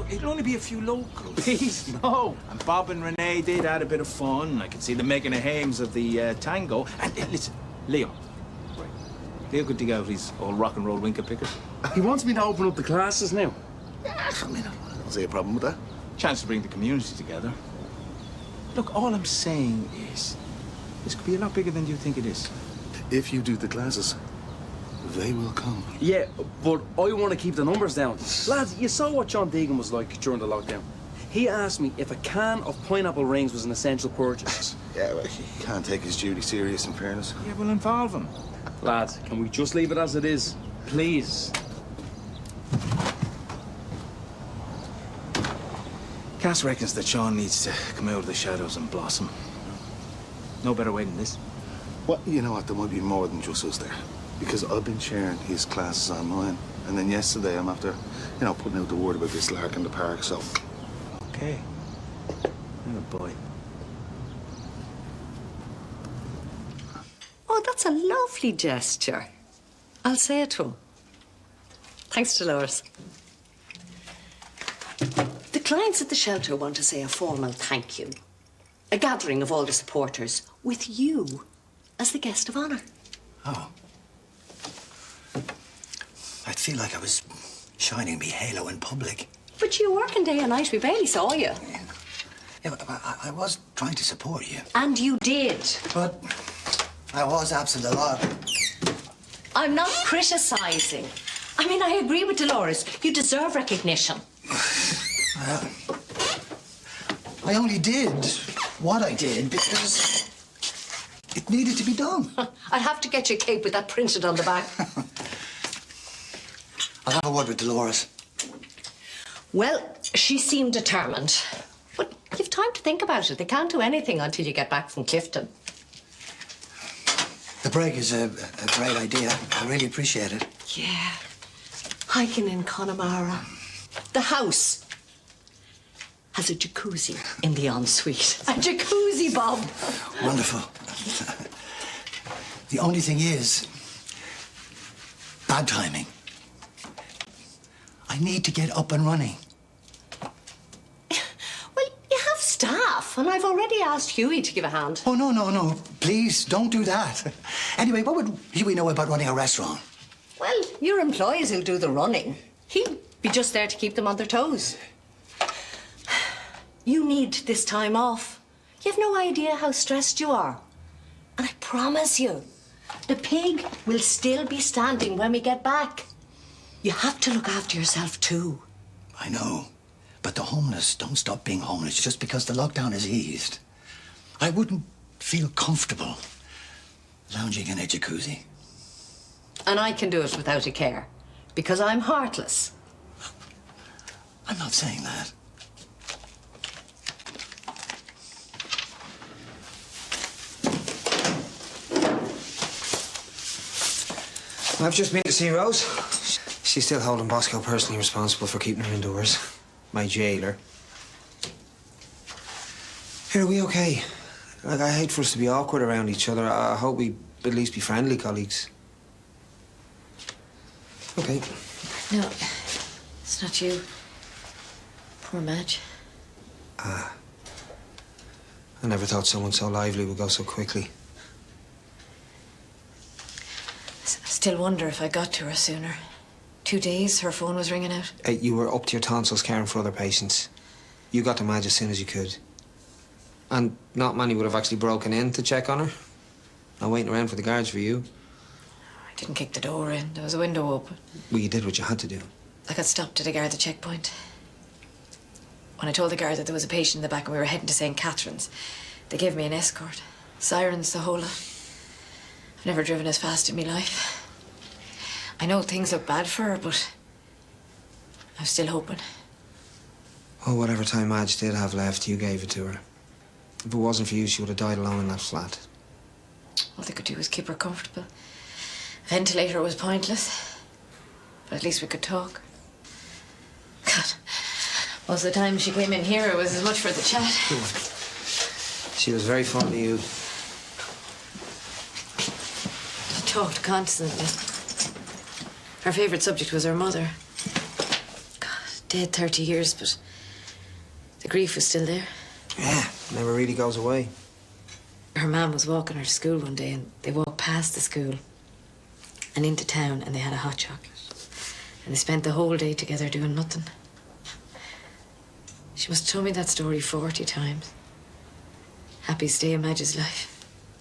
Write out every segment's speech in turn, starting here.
Look, it'll only be a few locals. Please, no. And Bob and Renee did had a bit of fun. I could see them making a hames of the tango. And listen, Leo. Right. Leo could dig out his old rock and roll winker pickers. He wants me to open up the classes now. Yeah, I mean, I don't see a problem with that. Chance to bring the community together. Look, all I'm saying is, this could be a lot bigger than you think it is. If you do the classes, they will come. Yeah, but I want to keep the numbers down. Lads, you saw what John Deegan was like during the lockdown. He asked me if a can of pineapple rings was an essential purchase. Yeah, well, he can't take his duty serious, in fairness. Yeah, we'll involve him. Lads, can we just leave it as it is? Please. Cass reckons that Sean needs to come out of the shadows and blossom. No better way than this. Well, you know what? There might be more than just us there. Because I've been sharing his classes on mine. And then yesterday I'm after, putting out the word about this lark in the park, so... Okay. Oh, boy. Oh, that's a lovely gesture. I'll say it to him. Thanks, Dolores. The clients at the shelter want to say a formal thank you. A gathering of all the supporters, with you as the guest of honor. Oh. I'd feel like I was shining me halo in public. But you working day and night, we barely saw you. Yeah, but I was trying to support you. And you did. But I was absent a lot. I'm not criticising. I mean, I agree with Dolores. You deserve recognition. Well, I only did what I did because it needed to be done. I'd have to get you a cape with that printed on the back. I'll have a word with Dolores. Well, she seemed determined. But you've time to think about it. They can't do anything until you get back from Clifton. The break is a great idea. I really appreciate it. Yeah. Hiking in Connemara. The house has a jacuzzi in the ensuite. A jacuzzi, Bob. Wonderful. The only thing is, bad timing. I need to get up and running. Well, you have staff, and I've already asked Huey to give a hand. Oh, no. Please, don't do that. Anyway, what would Huey know about running a restaurant? Well, your employees will do the running. He'd be just there to keep them on their toes. You need this time off. You have no idea how stressed you are. And I promise you, the pig will still be standing when we get back. You have to look after yourself, too. I know, but the homeless don't stop being homeless just because the lockdown is eased. I wouldn't feel comfortable lounging in a jacuzzi. And I can do it without a care, because I'm heartless. I'm not saying that. I've just been to see Rose. She's still holding Bosco personally responsible for keeping her indoors. My jailer. Here, are we okay? Like, I hate for us to be awkward around each other. I hope we at least be friendly colleagues. Okay. No, it's not you. Poor Madge. I never thought someone so lively would go so quickly. I still wonder if I got to her sooner. 2 days, her phone was ringing out. You were up to your tonsils caring for other patients. You got to Madge as soon as you could. And not many would have actually broken in to check on her. Not waiting around for the guards for you. I didn't kick the door in. There was a window open. Well, you did what you had to do. I got stopped at a guard at the checkpoint. When I told the guard that there was a patient in the back and we were heading to St. Catherine's, they gave me an escort. Sirens, the whole lot. I've never driven as fast in my life. I know things look bad for her, but I'm still hoping. Oh, whatever time Madge did have left, you gave it to her. If it wasn't for you, she would have died alone in that flat. All they could do was keep her comfortable. A ventilator was pointless, but at least we could talk. God, most of the time she came in here, it was as much for the chat. She was very fond of you. She talked constantly. Her favourite subject was her mother. God, dead 30 years, but the grief was still there. Yeah, never really goes away. Her mum was walking her to school one day, and they walked past the school and into town, and they had a hot chocolate. And they spent the whole day together doing nothing. She must have told me that story 40 times. Happiest day of Madge's life.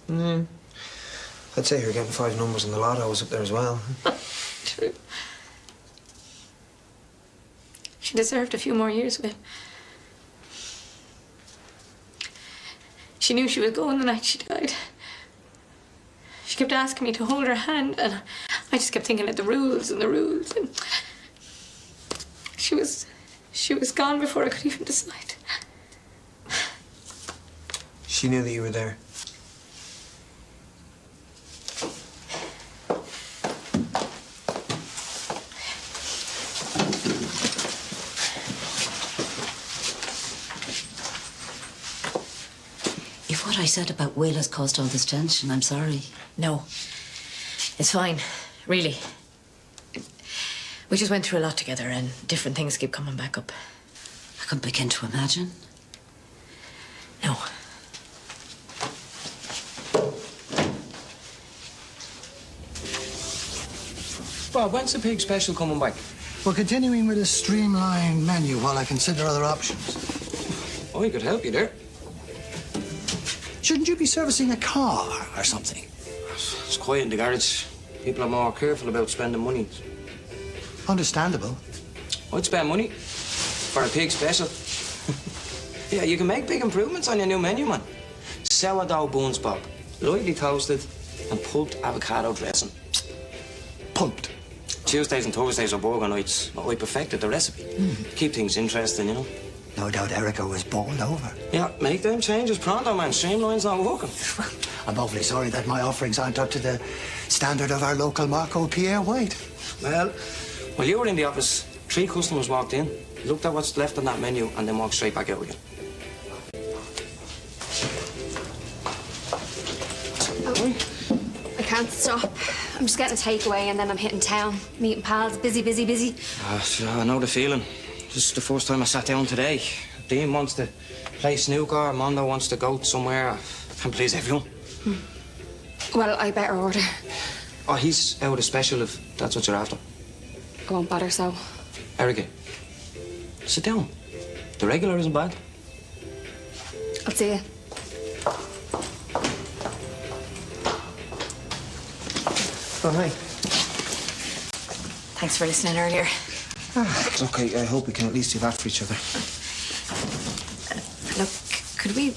I'd say you're getting 5 numbers in the lotto was up there as well. True. She deserved a few more years with him. She knew she was going the night she died. She kept asking me to hold her hand, and I just kept thinking of the rules and the rules. And she was gone before I could even decide. She knew that you were there. If what I said about Will has caused all this tension, I'm sorry. No, it's fine, really. We just went through a lot together, and different things keep coming back up. I couldn't begin to imagine. No. Bob, when's the pig special coming back? We're continuing with a streamlined menu while I consider other options. Oh, I could help you there. Shouldn't you be servicing a car or something? It's quiet in the garage. People are more careful about spending money. Understandable. I'd spend money for a pig special. Yeah, you can make big improvements on your new menu, man. Sourdough buns, Bob. Lightly toasted and pulped avocado dressing. Pulped. Tuesdays and Thursdays are burger nights. Oh, I perfected the recipe. Keep things interesting, you know. No doubt Erica was bowled over. Yeah, make them changes pronto, man. Streamline's not working. I'm awfully sorry that my offerings aren't up to the standard of our local Marco Pierre White. Well, while you were in the office, 3 customers walked in, looked at what's left on that menu, and then walked straight back out again. I can't stop. I'm just getting a takeaway and then I'm hitting town, meeting pals, busy, busy, busy. I know the feeling. This is the first time I sat down today. Dean wants to play snooker, Mondo wants to go somewhere. I can't please everyone. Well, I better order. Oh, he's out of special if that's what you're after. I won't bother, so. Erica, sit down. The regular isn't bad. I'll see you. Oh, hi. Thanks for listening earlier. It's okay. I hope we can at least do that for each other. Look, could we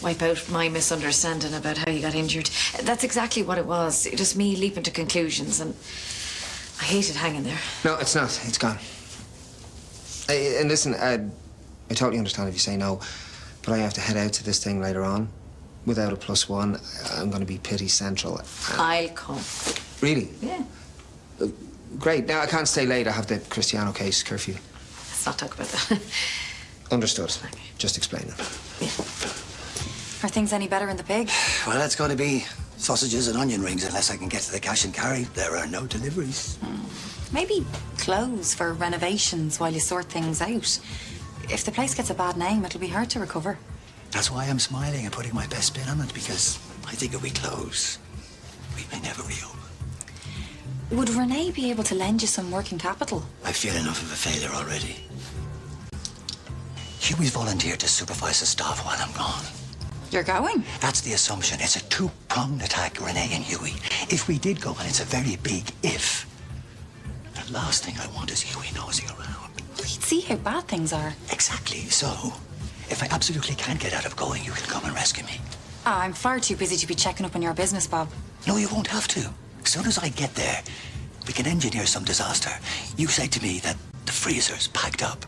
wipe out my misunderstanding about how you got injured? That's exactly what it was. Just me leaping to conclusions, and I hated hanging there. No, it's not. It's gone. And listen, I totally understand if you say no, but I have to head out to this thing later on. Without a +1, I'm going to be pity central. I'll come. Really? Yeah. Great. Now, I can't stay late. I have the Cristiano case curfew. Let's not talk about that. Understood. Just explain it. Are things any better in the pig? Well, it's going to be sausages and onion rings unless I can get to the cash and carry. There are no deliveries. Maybe close for renovations while you sort things out. If the place gets a bad name, it'll be hard to recover. That's why I'm smiling and putting my best spin on it, because I think if we close, we may never reopen. Would Renee be able to lend you some working capital? I feel enough of a failure already. Huey's volunteered to supervise the staff while I'm gone. You're going? That's the assumption. It's a two-pronged attack, Renee and Huey. If we did go, and it's a very big if, the last thing I want is Huey nosing around. Well, you'd see how bad things are. Exactly. So, if I absolutely can't get out of going, you can come and rescue me. I'm far too busy to be checking up on your business, Bob. No, you won't have to. As soon as I get there, we can engineer some disaster. You say to me that the freezer's packed up,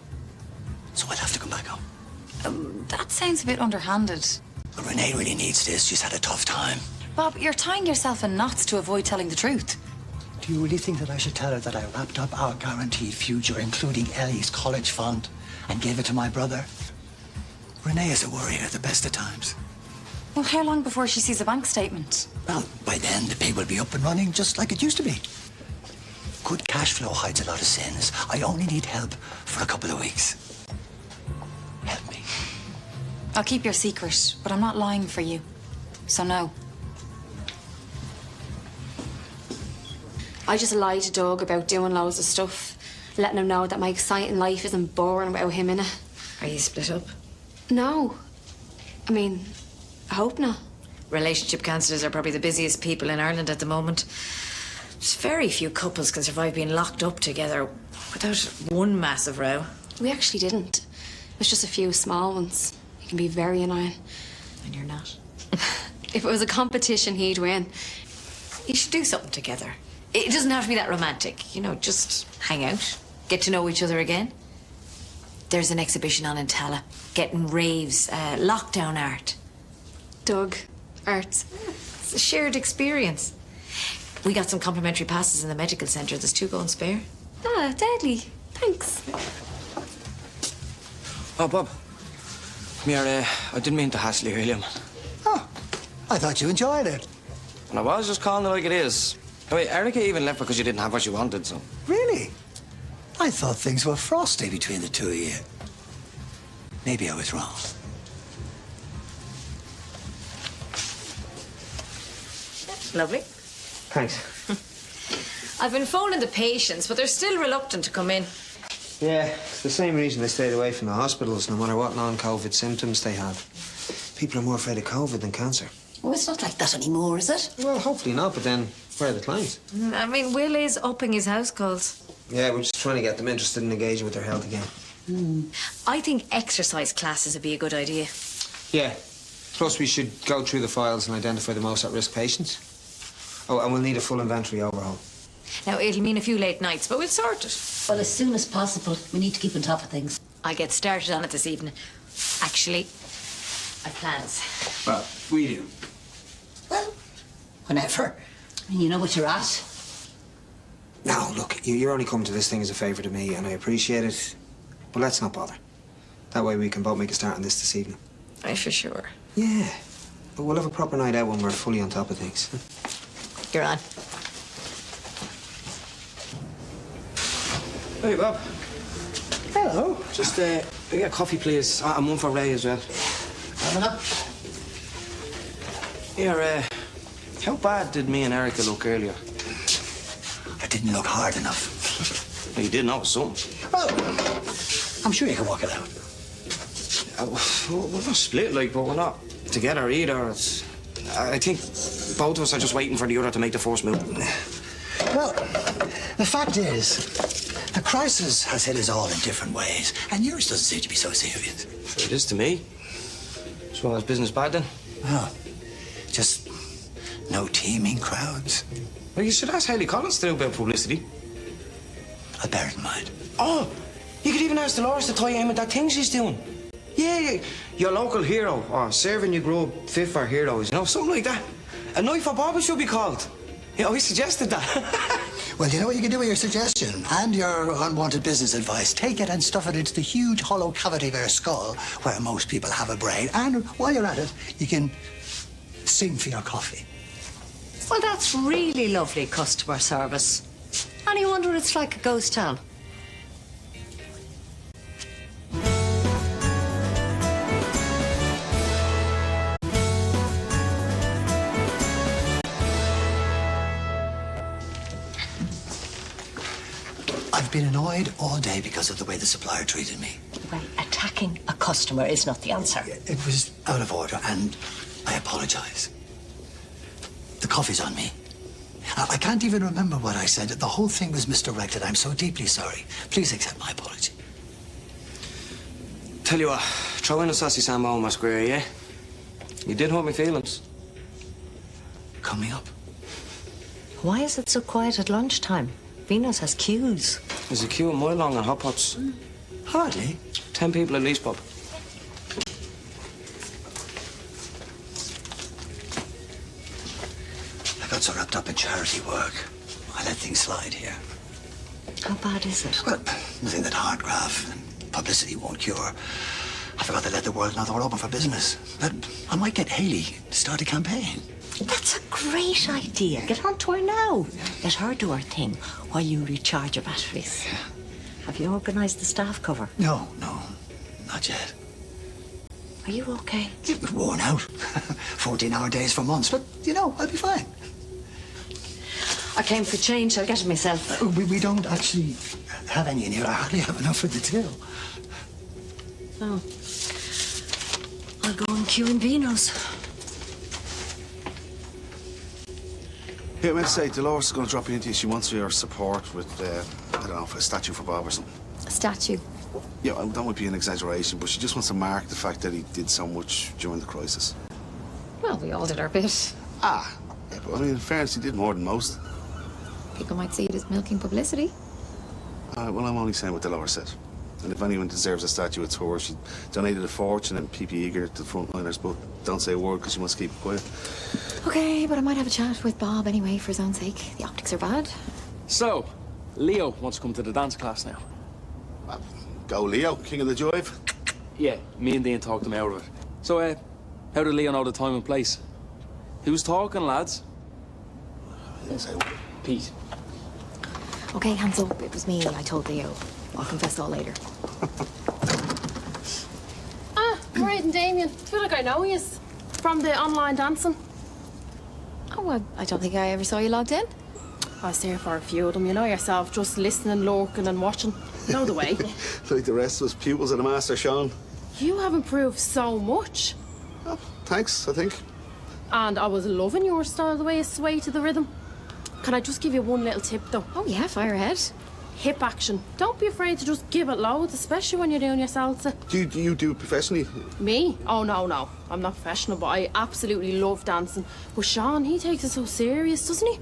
so I'll have to come back home. That sounds a bit underhanded. But Renee really needs this. She's had a tough time. Bob, you're tying yourself in knots to avoid telling the truth. Do you really think that I should tell her that I wrapped up our guaranteed future, including Ellie's college fund, and gave it to my brother? Renee is a worrier at the best of times. Well, how long before she sees a bank statement? Well, by then, the pig will be up and running just like it used to be. good cash flow hides a lot of sins. I only need help for a couple of weeks. Help me. I'll keep your secret, but I'm not lying for you. So no. I just lied to Doug about doing loads of stuff, letting him know that my exciting life isn't boring without him in it. Are you split up? No. I mean, I hope not. Relationship counsellors are probably the busiest people in Ireland at the moment. There's very few couples can survive being locked up together without one massive row. We actually didn't. It was just a few small ones. It can be very annoying. And you're not. If it was a competition, he'd win. You should do something together. It doesn't have to be that romantic. You know, just hang out, get to know each other again. There's an exhibition on in Tala, getting raves, lockdown art. Doug, arts. It's a shared experience. We got some complimentary passes in the medical centre. There's 2 going spare. Ah, deadly. Thanks. Oh, Bob. Come here, I didn't mean to hassle you earlier, man. Oh, I thought you enjoyed it. And I was just calling it like it is. I mean, Erica even left because you didn't have what you wanted, so... Really? I thought things were frosty between the two of you. Maybe I was wrong. Lovely. Thanks. I've been phoning the patients, but they're still reluctant to come in. Yeah, it's the same reason they stayed away from the hospitals, no matter what non-COVID symptoms they have. People are more afraid of COVID than cancer. Oh, it's not like that anymore, is it? Well, hopefully not, but then where are the clients? I mean, Will is upping his house calls. Yeah, we're just trying to get them interested in engaging with their health again. I think exercise classes would be a good idea. Yeah. Plus, we should go through the files and identify the most at-risk patients. Oh, and we'll need a full inventory overhaul. Now, it'll mean a few late nights, but we'll sort it. Well, as soon as possible. We need to keep on top of things. I'll get started on it this evening. Actually, I've plans. Well, we do. Well, whenever. I mean, you know what you're at. No, look, you're only coming to this thing as a favour to me, and I appreciate it. But let's not bother. That way we can both make a start on this evening. Aye, for sure. Yeah. But we'll have a proper night out when we're fully on top of things. You're on. Hey, Bob. Hello. Just, a coffee, please. And one for Ray as well. Coming up. Here, how bad did me and Erica look earlier? I didn't look hard enough. You did know something. Well, I'm sure you can work it out. We're not split, like, but we're not together either. I think both of us are just waiting for the other to make the first move. Well, the fact is, the crisis has hit us all in different ways, and yours doesn't seem to be so serious. Sure it is to me. So is business bad then? Oh, just no teeming crowds. Well, you should ask Hayley Collins to do about publicity. I'll bear it in mind. Oh, you could even ask Dolores to tie you in with that thing she's doing. Yeah, your local hero, or serving you grow fit for heroes, you know, something like that. A night for Bob it should be called. Yeah, I suggested that. Well, you know what you can do with your suggestion and your unwanted business advice? Take it and stuff it into the huge hollow cavity of your skull where most people have a brain. And while you're at it, you can sing for your coffee. Well, that's really lovely customer service. And you wonder it's like a ghost town. I've been annoyed all day because of the way the supplier treated me. Well, attacking a customer is not the answer. It was out of order, and I apologize. The coffee's on me. I can't even remember what I said. The whole thing was misdirected. I'm so deeply sorry. Please accept my apology. Tell you what, throw in a sassy Sambo in my square, yeah? You did hurt my feelings. Coming up. Why is it so quiet at lunchtime? Venus has queues. There's a queue a mile long on hot pots. Hardly. 10 people at least, Bob. I got so wrapped up in charity work. I let things slide here. How bad is it? Well, nothing that hard graft and publicity won't cure. I forgot to let the world know that we're open for business. But I might get Hayley to start a campaign. That's a great idea. Get on to her now. Let her do her thing while you recharge your batteries. Have you organised the staff cover? No, not yet. Are you okay? It worn out. 14-hour days for months, but, I'll be fine. I came for change. I'll get it myself. We don't actually have any in here. I hardly have enough for the till. Oh. I'll go and queue in Vino's. Yeah, I meant to say, Dolores is going to drop into you. She wants your support with, I don't know, for a statue for Bob or something. A statue. Yeah, well, that might be an exaggeration, but she just wants to mark the fact that he did so much during the crisis. Well, we all did our bit. Yeah, but I mean, in fairness, he did more than most. People might see it as milking publicity. Well, I'm only saying what Dolores said. And if anyone deserves a statue, it's her. She donated a fortune and PPE gear to the frontliners, but don't say a word because she wants to keep it quiet. Okay, but I might have a chat with Bob anyway for his own sake. The optics are bad. So, Leo wants to come to the dance class now. Go, Leo, king of the jive. Yeah, me and Dean talked him out of it. So, how did Leo know the time and place? Who's talking, lads? Pete. Okay, hands up. It was me. I told Leo. I'll confess all later. Mairead and Damien. I feel like I know you from the online dancing. Oh, well, I don't think I ever saw you logged in. I was there for a few of them, you know yourself, just listening, lurking and watching. Know the way. Like the rest of us pupils of the Master Sean. You have improved so much. Oh, thanks, I think. And I was loving your style, the way you sway to the rhythm. Can I just give you one little tip, though? Oh, yeah, fire ahead. Hip action. Don't be afraid to just give it loads, especially when you're doing your salsa. Do you do it professionally? Me? Oh, no. I'm not professional, but I absolutely love dancing. But Sean, he takes it so serious, doesn't he?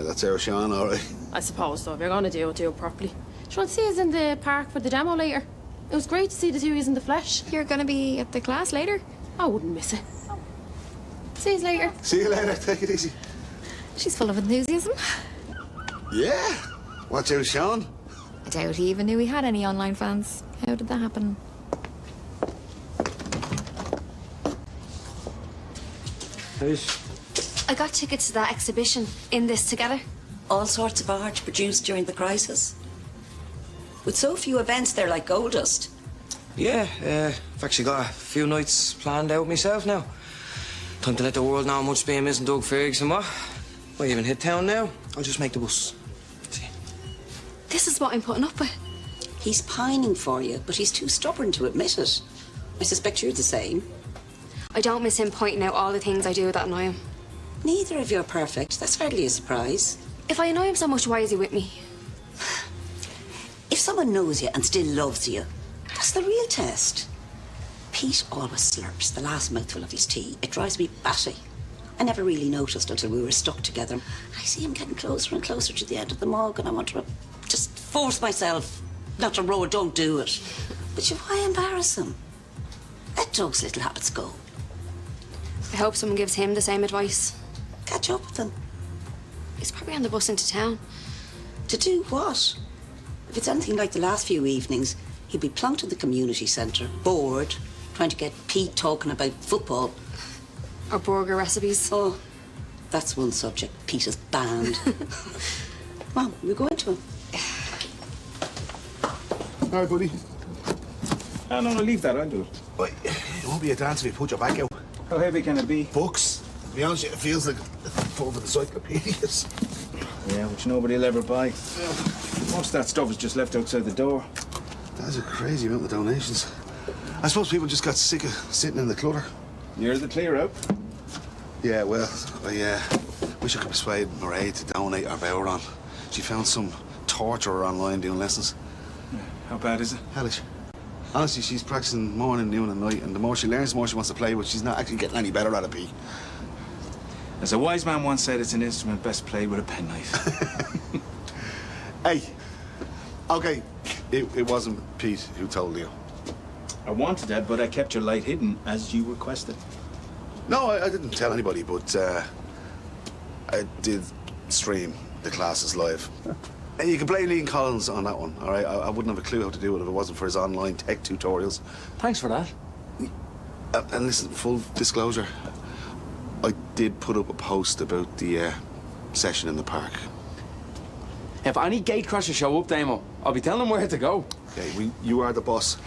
That's our Sean, all right. I suppose so. If you're going to do it properly. Do you want to see us in the park for the demo later? It was great to see the two of us in the flesh. You're going to be at the class later? I wouldn't miss it. See you later. See you later. Take it easy. She's full of enthusiasm. Yeah. Watch out, Sean. I doubt he even knew he had any online fans. How did that happen? I got tickets to that exhibition, In This Together. All sorts of art produced during the crisis. With so few events, they're like gold dust. Yeah, I've actually got a few nights planned out myself now. Time to let the world know how much Spain isn't Doug Ferguson, what? Might even hit town now. I'll just make the bus. See. This is what I'm putting up with. He's pining for you, but he's too stubborn to admit it. I suspect you're the same. I don't miss him pointing out all the things I do that annoy him. Neither of you are perfect. That's hardly a surprise. If I annoy him so much, why is he with me? If someone knows you and still loves you, that's the real test. Pete always slurps the last mouthful of his tea. It drives me batty. I never really noticed until we were stuck together. I see him getting closer and closer to the end of the mug, and I want to just force myself not to row, don't do it. But why embarrass him? Let Doug's little habits go. I hope someone gives him the same advice. Catch up with him. He's probably on the bus into town. To do what? If it's anything like the last few evenings, he'd be plonked in the community centre, bored, trying to get Pete talking about football. Or burger recipes. Oh, that's one subject Pete is banned. Well, we're going to him. All right, buddy. No, leave that. I'll do it. Wait, it won't be a dance if you put your back out. How heavy can it be? Books. To be honest, it feels like full of encyclopedias. Yeah, which nobody will ever buy. Most of that stuff is just left outside the door. That's a crazy amount of donations. I suppose people just got sick of sitting in the clutter. You're the clear out. Yeah, well, I wish I could persuade Mairead to donate our Bowron. She found some torturer online doing lessons. Yeah, how bad is it? Hellish. Honestly, she's practicing morning, noon and night, and the more she learns, the more she wants to play, but she's not actually getting any better at it, Pete. As a wise man once said, it's an instrument best played with a penknife. Hey, okay, it wasn't Pete who told you. I wanted that, but I kept your light hidden, as you requested. No, I didn't tell anybody, but I did stream the classes live. And you can blame Liam Collins on that one, all right? I wouldn't have a clue how to do it if it wasn't for his online tech tutorials. Thanks for that. And listen, full disclosure, I did put up a post about the session in the park. If any gate crashers show up, Damo, I'll be telling them where to go. Okay, you are the boss.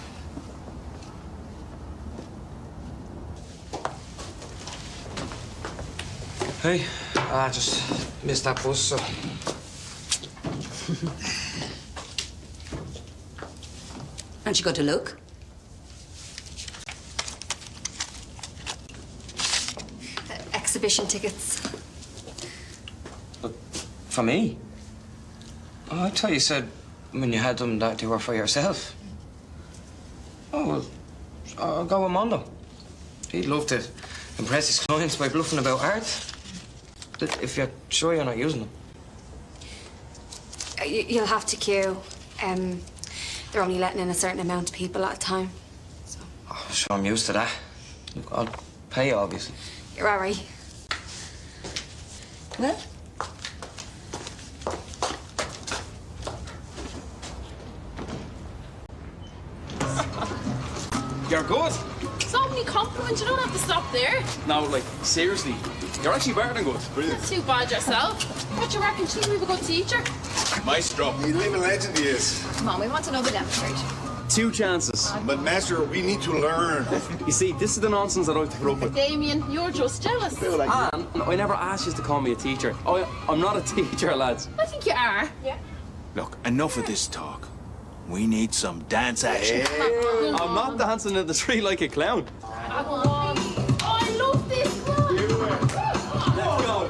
Hey, I just missed that bus, so... Aren't you going to look? Exhibition tickets. For me? Oh, I thought you said when you had them that they were for yourself. Oh, well, I'll go with Mondo. He'd love to impress his clients by bluffing about art. If you're sure you're not using them. You'll have to queue. They're only letting in a certain amount of people at a time. So. Oh, sure, I'm used to that. Look, I'll pay you, obviously. You're all right. Well, You're good. So many compliments, you don't have to stop there. No, like, seriously, you're actually better than good. Brilliant. Not too bad yourself. What you reckon? She'll be a good teacher. Maestro. You living legend he is. Come on, we want another demonstration. 2 chances. But master, we need to learn. You see, this is the nonsense that I have to put up with. Damien, you're just jealous. And I never asked you to call me a teacher. I'm not a teacher, lads. I think you are. Yeah. Look, enough of this talk. We need some dance action. I'm not dancing in the tree like a clown. Come on. Oh, I love this. Come on. Let's go.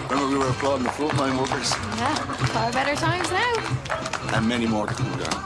Remember we were applauding the frontline workers? Yeah, far better times now. And many more to come, darling.